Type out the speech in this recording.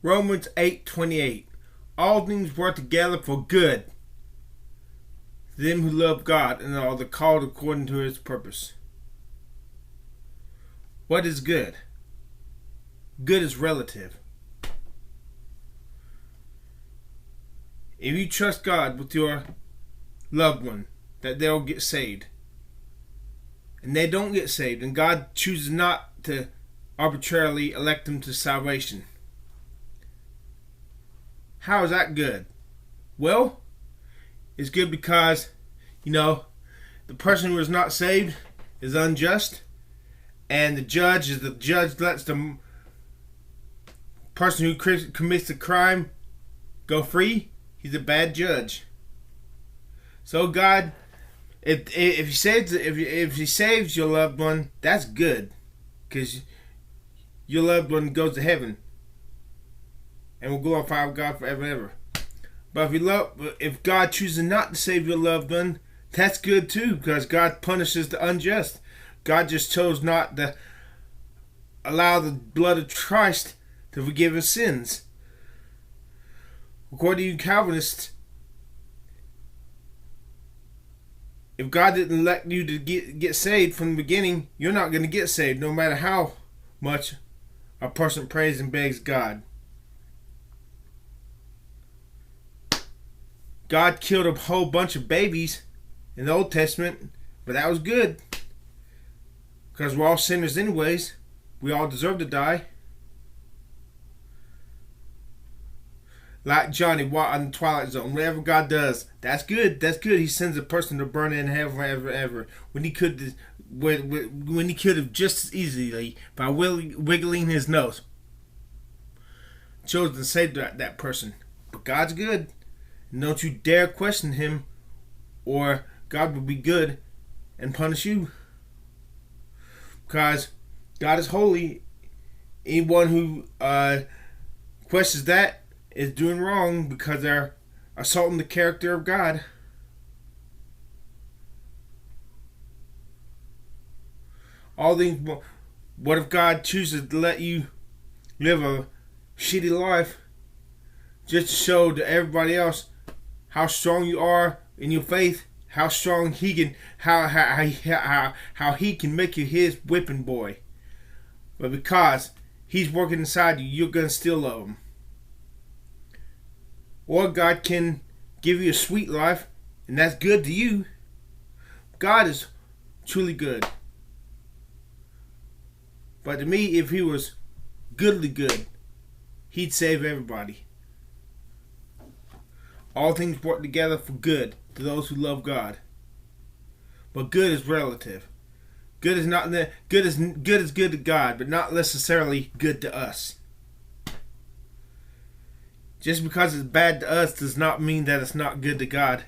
Romans 8:28. All things work together for good to them who love God and are the called according to his purpose. What is good? Good is relative. If you trust God with your loved one, that they'll get saved, and they don't get saved, and God chooses not to arbitrarily elect them to salvation, how is that good? Well, it's good because, the person who is not saved is unjust, and the judge lets the person who commits the crime go free. He's a bad judge. So God, if he saves your loved one, that's good, because your loved one goes to heaven and will glorify God forever and ever. But if God chooses not to save your loved one, that's good too, because God punishes the unjust. God just chose not to allow the blood of Christ to forgive his sins. According to you Calvinists, if God didn't elect you to get saved from the beginning, you're not going to get saved, no matter how much a person prays and begs God. God killed a whole bunch of babies in the Old Testament, but that was good, because we're all sinners anyways. We all deserve to die. Like Johnny on the Twilight Zone, whatever God does, that's good. That's good. He sends a person to burn in hell forever, ever. When he could have just as easily, by wiggling his nose, chosen to save that person. But God's good. And don't you dare question him, or God will be good and punish you. Because God is holy. Anyone who questions that is doing wrong, because they're assaulting the character of God. All these. What if God chooses to let you live a shitty life just to show to everybody else how strong you are in your faith, how strong he can, how he can make you his whipping boy? But because he's working inside you, you're gonna still love him. Or God can give you a sweet life, and that's good to you. God is truly good. But to me, if he was goodly good, he'd save everybody. All things work together for good to those who love God. But good is relative. Good is good to God, but not necessarily good to us. Just because it's bad to us does not mean that it's not good to God.